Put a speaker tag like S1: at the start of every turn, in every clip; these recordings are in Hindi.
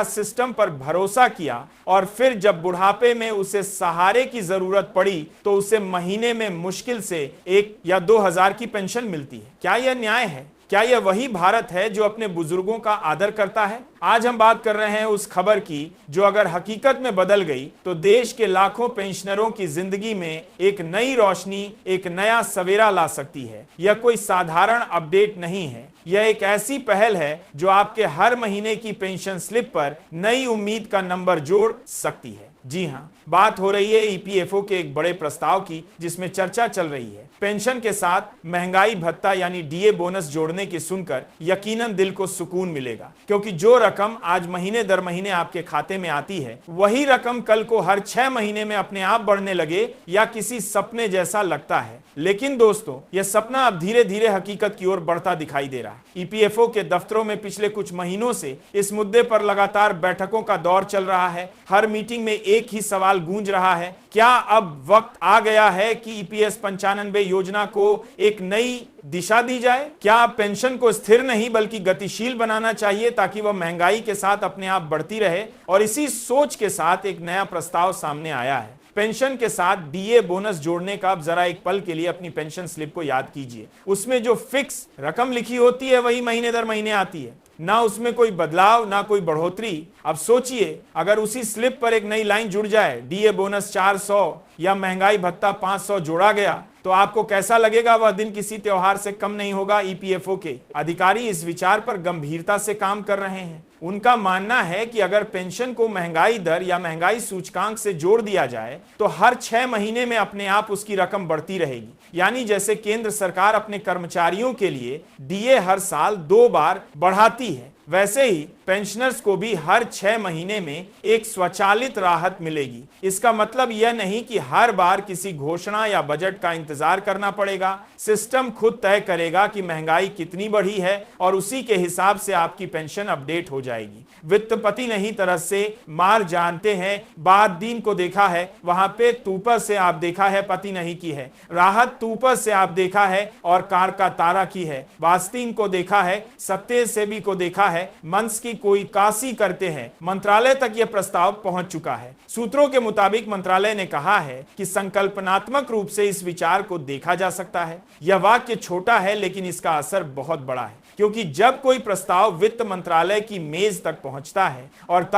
S1: सिस्टम पर भरोसा किया और फिर जब बुढ़ापे में उसे सहारे की जरूरत पड़ी तो उसे महीने में मुश्किल से 1 या 2 हज़ार की पेंशन मिलती है। क्या यह न्याय है? क्या यह वही भारत है जो अपने बुजुर्गों का आदर करता है? आज हम बात कर रहे हैं उस खबर की जो अगर हकीकत में बदल गई तो देश के लाखों पेंशनरों की जिंदगी में एक नई रोशनी, एक नया सवेरा ला सकती है। यह कोई साधारण अपडेट नहीं है, यह एक ऐसी पहल है जो आपके हर महीने की पेंशन स्लिप पर नई उम्मीद का नंबर जोड़ सकती है। जी हाँ, बात हो रही है ईपीएफओ के एक बड़े प्रस्ताव की जिसमें चर्चा चल रही है। पेंशन के साथ महंगाई भत्ता यानी डीए बोनस जोड़ने की सुनकर यकीनन दिल को सुकून मिलेगा, क्योंकि जो रकम आज महीने दर महीने आपके खाते में आती है वही रकम कल को हर 6 महीने में अपने आप बढ़ने लगे या किसी सपने जैसा लगता है। लेकिन दोस्तों, यह सपना अब धीरे धीरे हकीकत की ओर बढ़ता दिखाई दे रहा है। ईपीएफओ के दफ्तरों में पिछले कुछ महीनों से इस मुद्दे पर लगातार बैठकों का दौर चल रहा है। हर मीटिंग में एक ही सवाल गूंज रहा है, क्या अब वक्त आ गया है कि ईपीएस 95 योजना को एक नई दिशा दी जाए? क्या पेंशन को स्थिर नहीं बल्कि गतिशील बनाना चाहिए ताकि वह महंगाई के साथ अपने आप बढ़ती रहे? और इसी सोच के साथ एक नया प्रस्ताव सामने आया है। पेंशन के साथ डीए बोनस जोड़ने का अब जरा एक पल के लिए अपनी पेंशन स्लिप को याद कीजिए। उसमें जो फिक्स रकम लिखी होती है वही महीने दर महीने आती है, ना उसमें कोई बदलाव ना कोई बढ़ोतरी। अब सोचिए, अगर उसी स्लिप पर एक नई लाइन जुड़ जाए, डीए बोनस 400 या महंगाई भत्ता 500 जोड़ा गया, तो आपको कैसा लगेगा? वह दिन किसी त्योहार से कम नहीं होगा। ईपीएफओ के अधिकारी इस विचार पर गंभीरता से काम कर रहे हैं। उनका मानना है कि अगर पेंशन को महंगाई दर या महंगाई सूचकांक से जोड़ दिया जाए तो हर 6 महीने में अपने आप उसकी रकम बढ़ती रहेगी। यानी जैसे केंद्र सरकार अपने कर्मचारियों के लिए डीए हर साल 2 बार बढ़ाती है, वैसे ही पेंशनर्स को भी हर 6 महीने में एक स्वचालित राहत मिलेगी। इसका मतलब यह नहीं कि हर बार किसी घोषणा या बजट का इंतजार करना पड़ेगा। सिस्टम खुद तय करेगा कि महंगाई कितनी बढ़ी है और उसी के हिसाब से आपकी पेंशन अपडेट हो जाएगी। वित्तपति नहीं तरह से मार जानते हैं, बाद दीन को देखा है, वहां पे तूपर से आप देखा है, पति नहीं की है। राहत तूपर से आप देखा है और कार का तारा की है। वास्तीन को देखा है, सत्य सेबी को देखा है, मंस की कोई काशी करते हैं। मंत्रालय तक यह प्रस्ताव पहुंच चुका है। सूत्रों के मुताबिक मंत्रालय ने कहा है कि संकल्पनात्मक रूप से इस विचार को देखा जा सकता है। यह वाक्य छोटा है लेकिन इसका असर बहुत बड़ा है, क्योंकि जब कोई प्रस्ताव वित्त मंत्रालय की मेज तक पहुंचता है और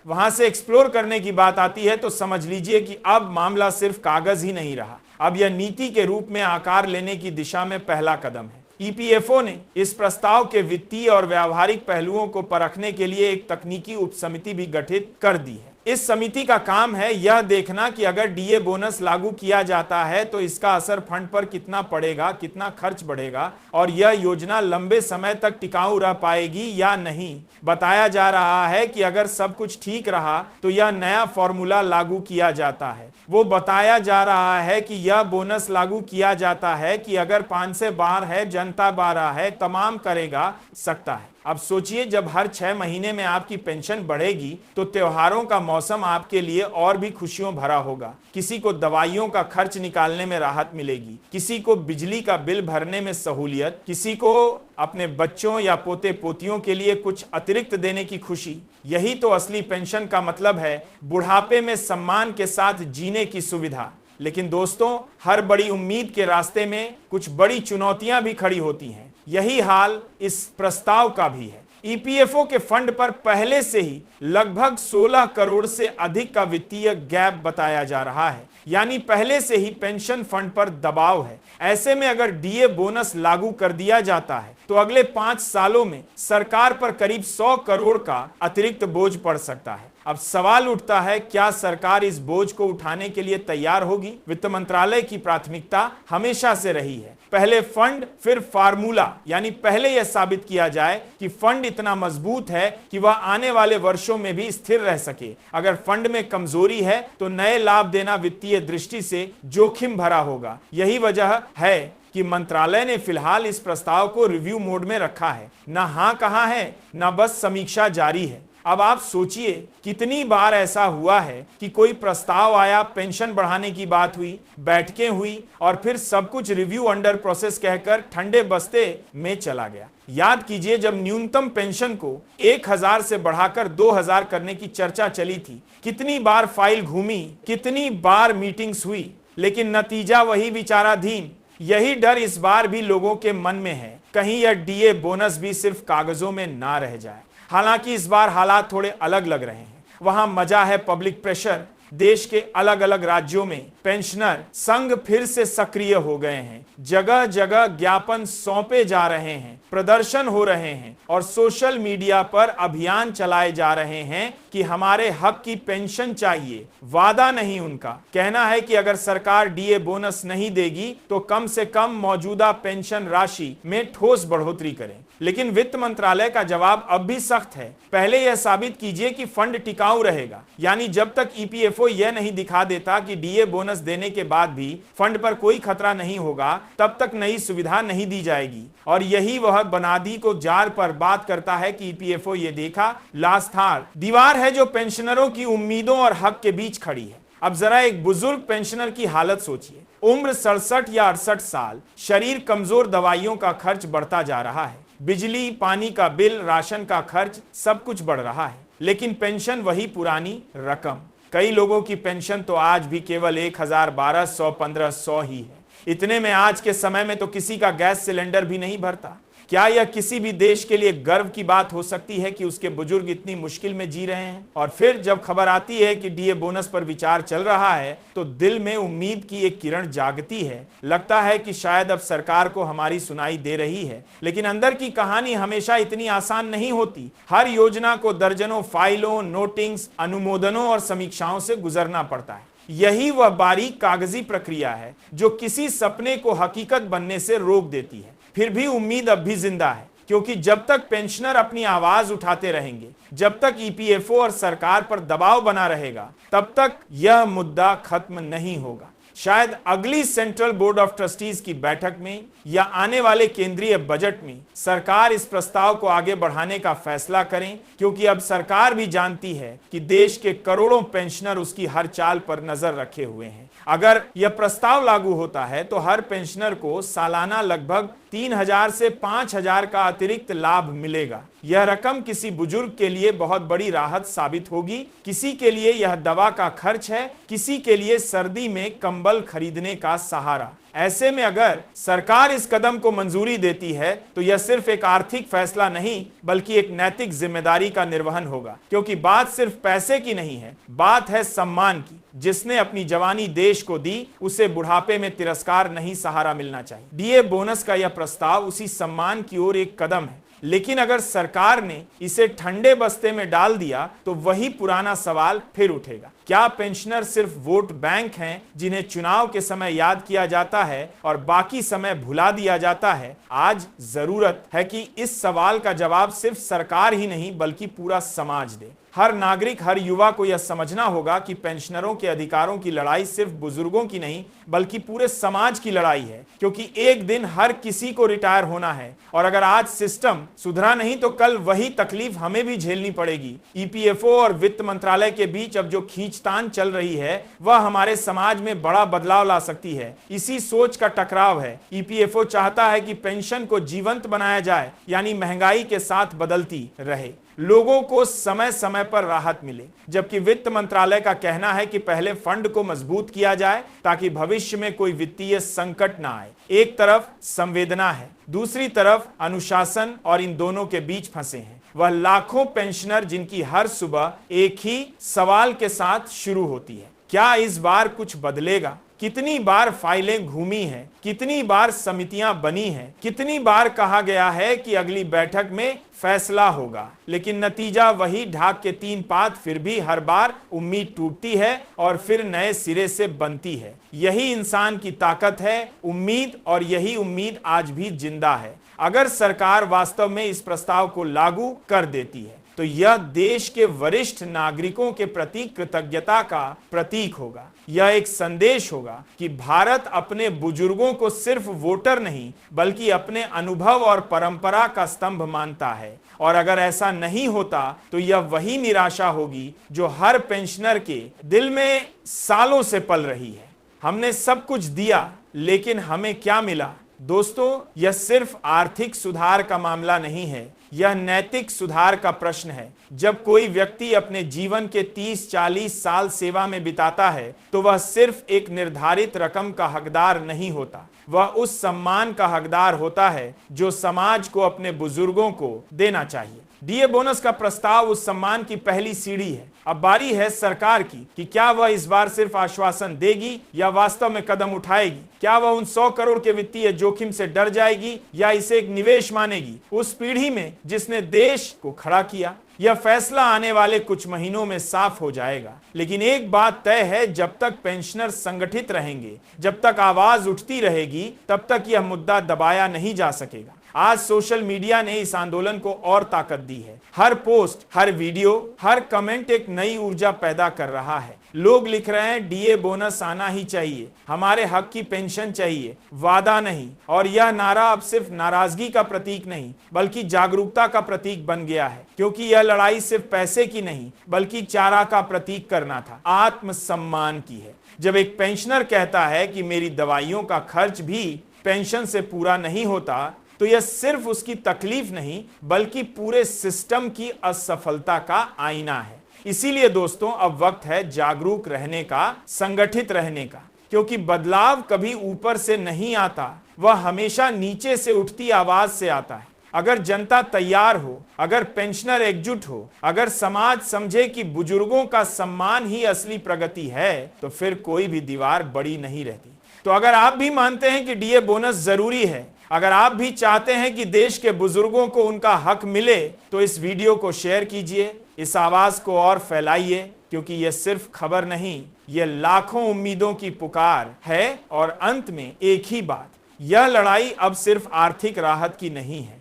S1: वहां से एक्सप्लोर करने की बात आती है तो समझ लीजिए कि अब मामला सिर्फ कागज ही नहीं रहा, अब यह नीति के रूप में आकार लेने की दिशा में पहला कदम है। ईपीएफओ ने इस प्रस्ताव के वित्तीय और व्यावहारिक पहलुओं को परखने के लिए एक तकनीकी उपसमिति भी गठित कर दी है। इस समिति का काम है यह देखना कि अगर डीए बोनस लागू किया जाता है तो इसका असर फंड पर कितना पड़ेगा, कितना खर्च बढ़ेगा और यह योजना लंबे समय तक टिकाऊ रह पाएगी या नहीं। बताया जा रहा है कि अगर सब कुछ ठीक रहा तो यह नया फॉर्मूला लागू किया जाता है। वो बताया जा रहा है कि यह बोनस लागू किया जाता है कि अगर 5 से 12 है, जनता 12 है, तमाम करेगा सकता है। अब सोचिए, जब हर 6 महीने में आपकी पेंशन बढ़ेगी तो त्योहारों का मौसम आपके लिए और भी खुशियों भरा होगा। किसी को दवाइयों का खर्च निकालने में राहत मिलेगी, किसी को बिजली का बिल भरने में सहूलियत, किसी को अपने बच्चों या पोते पोतियों के लिए कुछ अतिरिक्त देने की खुशी। यही तो असली पेंशन का मतलब है, बुढ़ापे में सम्मान के साथ जीने की सुविधा। लेकिन दोस्तों, हर बड़ी उम्मीद के रास्ते में कुछ बड़ी चुनौतियां भी खड़ी होती हैं। यही हाल इस प्रस्ताव का भी है। ईपीएफओ के फंड पर पहले से ही लगभग 16 करोड़ से अधिक का वित्तीय गैप बताया जा रहा है, यानी पहले से ही पेंशन फंड पर दबाव है। ऐसे में अगर डीए बोनस लागू कर दिया जाता है तो अगले 5 सालों में सरकार पर करीब 100 करोड़ का अतिरिक्त बोझ पड़ सकता है। अब सवाल उठता है, क्या सरकार इस बोझ को उठाने के लिए तैयार होगी? वित्त मंत्रालय की प्राथमिकता हमेशा से रही है, पहले फंड फिर फार्मूला, यानी पहले यह साबित किया जाए कि फंड इतना मजबूत है कि वह आने वाले वर्षों में भी स्थिर रह सके। अगर फंड में कमजोरी है तो नए लाभ देना वित्तीय दृष्टि से जोखिम भरा होगा। यही वजह है कि मंत्रालय ने फिलहाल इस प्रस्ताव को रिव्यू मोड में रखा है। ना हाँ कहा है, ना बस समीक्षा जारी है। अब आप सोचिए कितनी बार ऐसा हुआ है कि कोई प्रस्ताव आया, पेंशन बढ़ाने की बात हुई, बैठकें हुई और फिर सब कुछ रिव्यू अंडर प्रोसेस कहकर ठंडे बस्ते में चला गया। याद कीजिए जब न्यूनतम पेंशन को 1000 से बढ़ाकर 2000 करने की चर्चा चली थी, कितनी बार फाइल घूमी, कितनी बार मीटिंग्स हुई, लेकिन नतीजा वही विचाराधीन। यही डर इस बार भी लोगों के मन में है, कहीं यह डीए बोनस भी सिर्फ कागजों में ना रह जाए। हालांकि इस बार हालात थोड़े अलग लग रहे हैं। वहां मजा है पब्लिक प्रेशर। देश के अलग अलग राज्यों में पेंशनर संघ फिर से सक्रिय हो गए हैं। जगह जगह ज्ञापन सौंपे जा रहे हैं, प्रदर्शन हो रहे हैं और सोशल मीडिया पर अभियान चलाए जा रहे हैं कि हमारे हक की पेंशन चाहिए। वादा नहीं, उनका कहना है कि अगर सरकार डीए बोनस नहीं देगी तो कम से कम मौजूदा पेंशन राशि में ठोस बढ़ोतरी करें। लेकिन वित्त मंत्रालय का जवाब अब भी सख्त है। पहले यह साबित कीजिए कि फंड टिकाऊ रहेगा, यानी जब तक ईपीएफओ यह नहीं दिखा देता कि डीए बोनस देने के बाद भी फंड पर कोई खतरा नहीं होगा, तब तक नई सुविधा नहीं दी जाएगी। और यही वह बुनियादी को जार पर बात करता है कि ईपीएफओ ये देखा लास्थार दीवार है जो पेंशनरों की उम्मीदों और हक के बीच खड़ी है। अब जरा एक बुजुर्ग पेंशनर की हालत सोचिए। उम्र 67 या 68 साल, शरीर कमजोर, दवाइयों का खर्च बढ़ता जा रहा है, बिजली पानी का बिल, राशन का खर्च, सब कुछ बढ़ रहा है, लेकिन पेंशन वही पुरानी रकम। कई लोगों की पेंशन तो आज भी केवल 1000, 1200, 1500 ही है। इतने में आज के समय में तो किसी का गैस सिलेंडर भी नहीं भरता। क्या यह किसी भी देश के लिए गर्व की बात हो सकती है कि उसके बुजुर्ग इतनी मुश्किल में जी रहे हैं? और फिर जब खबर आती है कि डीए बोनस पर विचार चल रहा है तो दिल में उम्मीद की एक किरण जागती है। लगता है कि शायद अब सरकार को हमारी सुनाई दे रही है। लेकिन अंदर की कहानी हमेशा इतनी आसान नहीं होती। हर योजना को दर्जनों फाइलों, नोटिंग्स, अनुमोदनों और समीक्षाओं से गुजरना पड़ता है। यही वह बारीक कागजी प्रक्रिया है जो किसी सपने को हकीकत बनने से रोक देती है। फिर भी उम्मीद अब भी जिंदा है, क्योंकि जब तक पेंशनर अपनी आवाज उठाते रहेंगे, जब तक ईपीएफओ और सरकार पर दबाव बना रहेगा, तब तक यह मुद्दा खत्म नहीं होगा। शायद अगली सेंट्रल बोर्ड ऑफ ट्रस्टीज की बैठक में या आने वाले केंद्रीय बजट में सरकार इस प्रस्ताव को आगे बढ़ाने का फैसला करें, क्योंकि अब सरकार भी जानती है कि देश के करोड़ों पेंशनर उसकी हर चाल पर नजर रखे हुए हैं। अगर यह प्रस्ताव लागू होता है तो हर पेंशनर को सालाना लगभग 3000 से 5000 का अतिरिक्त लाभ मिलेगा। यह रकम किसी बुजुर्ग के लिए बहुत बड़ी राहत साबित होगी। किसी के लिए यह दवा का खर्च है, किसी के लिए सर्दी में कंबल खरीदने का सहारा। ऐसे में अगर सरकार इस कदम को मंजूरी देती है तो यह सिर्फ एक आर्थिक फैसला नहीं बल्कि एक नैतिक जिम्मेदारी का निर्वहन होगा, क्योंकि बात सिर्फ पैसे की नहीं है, बात है सम्मान की। जिसने अपनी जवानी देश को दी उसे बुढ़ापे में तिरस्कार नहीं, सहारा मिलना चाहिए। डीए बोनस का यह प्रस्ताव उसी सम्मान की ओर एक कदम है। लेकिन अगर सरकार ने इसे ठंडे बस्ते में डाल दिया तो वही पुराना सवाल फिर उठेगा। क्या पेंशनर सिर्फ वोट बैंक हैं जिन्हें चुनाव के समय याद किया जाता है और बाकी समय भुला दिया जाता है? आज जरूरत है कि इस सवाल का जवाब सिर्फ सरकार ही नहीं बल्कि पूरा समाज दे। हर नागरिक, हर युवा को यह समझना होगा कि पेंशनरों के अधिकारों की लड़ाई सिर्फ बुजुर्गों की नहीं बल्कि पूरे समाज की लड़ाई है, क्योंकि एक दिन हर किसी को रिटायर होना है और अगर आज सिस्टम सुधरा नहीं तो कल वही तकलीफ हमें भी झेलनी पड़ेगी। ईपीएफओ और वित्त मंत्रालय के बीच अब जो खींचतान चल रही है वह हमारे समाज में बड़ा बदलाव ला सकती है। इसी सोच का टकराव है। ईपीएफओ चाहता है कि पेंशन को जीवंत बनाया जाए, यानी महंगाई के साथ बदलती रहे, लोगों को समय समय पर राहत मिले, जबकि वित्त मंत्रालय का कहना है कि पहले फंड को मजबूत किया जाए ताकि भविष्य में कोई वित्तीय संकट ना आए। एक तरफ संवेदना है, दूसरी तरफ अनुशासन, और इन दोनों के बीच फंसे हैं वह लाखों पेंशनर जिनकी हर सुबह एक ही सवाल के साथ शुरू होती है, क्या इस बार कुछ बदलेगा? कितनी बार फाइलें घूमी हैं, कितनी बार समितियां बनी हैं, कितनी बार कहा गया है कि अगली बैठक में फैसला होगा, लेकिन नतीजा वही ढाक के 3 पात। फिर भी हर बार उम्मीद टूटती है और फिर नए सिरे से बनती है। यही इंसान की ताकत है, उम्मीद, और यही उम्मीद आज भी जिंदा है। अगर सरकार वास्तव में इस प्रस्ताव को लागू कर देती है तो यह देश के वरिष्ठ नागरिकों के प्रति कृतज्ञता का प्रतीक होगा। यह एक संदेश होगा कि भारत अपने बुजुर्गों को सिर्फ वोटर नहीं बल्कि अपने अनुभव और परंपरा का स्तंभ मानता है। और अगर ऐसा नहीं होता तो यह वही निराशा होगी जो हर पेंशनर के दिल में सालों से पल रही है। हमने सब कुछ दिया, लेकिन हमें क्या मिला? दोस्तों, यह सिर्फ आर्थिक सुधार का मामला नहीं है, यह नैतिक सुधार का प्रश्न है। जब कोई व्यक्ति अपने जीवन के 30-40 साल सेवा में बिताता है तो वह सिर्फ एक निर्धारित रकम का हकदार नहीं होता, वह उस सम्मान का हकदार होता है जो समाज को अपने बुजुर्गों को देना चाहिए। डीए बोनस का प्रस्ताव उस सम्मान की पहली सीढ़ी है। अब बारी है सरकार की कि क्या वह इस बार सिर्फ आश्वासन देगी या वास्तव में कदम उठाएगी। क्या वह उन 100 करोड़ के वित्तीय जोखिम से डर जाएगी या इसे एक निवेश मानेगी उस पीढ़ी में जिसने देश को खड़ा किया। यह फैसला आने वाले कुछ महीनों में साफ हो जाएगा। लेकिन एक बात तय है, जब तक पेंशनर संगठित रहेंगे, जब तक आवाज उठती रहेगी, तब तक यह मुद्दा दबाया नहीं जा सकेगा। आज सोशल मीडिया ने इस आंदोलन को और ताकत दी है। हर पोस्ट, हर वीडियो, हर कमेंट एक नई ऊर्जा पैदा कर रहा है। लोग लिख रहे हैं डीए बोनस आना ही चाहिए, हमारे हक की पेंशन चाहिए, वादा नहीं। और यह नारा अब सिर्फ नाराजगी का प्रतीक नहीं बल्कि जागरूकता का प्रतीक बन गया है, क्योंकि यह लड़ाई सिर्फ पैसे की नहीं बल्कि चारा का प्रतीक करना था, आत्मसम्मान की है। जब एक पेंशनर कहता है कि मेरी दवाइयों का खर्च भी पेंशन से पूरा नहीं होता, तो यह सिर्फ उसकी तकलीफ नहीं बल्कि पूरे सिस्टम की असफलता का आईना है। इसीलिए दोस्तों, अब वक्त है जागरूक रहने का, संगठित रहने का, क्योंकि बदलाव कभी ऊपर से नहीं आता, वह हमेशा नीचे से उठती आवाज से आता है। अगर जनता तैयार हो, अगर पेंशनर एकजुट हो, अगर समाज समझे कि बुजुर्गों का सम्मान ही असली प्रगति है, तो फिर कोई भी दीवार बड़ी नहीं रहती। तो अगर आप भी मानते हैं कि डीए बोनस जरूरी है, अगर आप भी चाहते हैं कि देश के बुजुर्गों को उनका हक मिले, तो इस वीडियो को शेयर कीजिए, इस आवाज को और फैलाइए, क्योंकि यह सिर्फ खबर नहीं, यह लाखों उम्मीदों की पुकार है। और अंत में एक ही बात, यह लड़ाई अब सिर्फ आर्थिक राहत की नहीं है,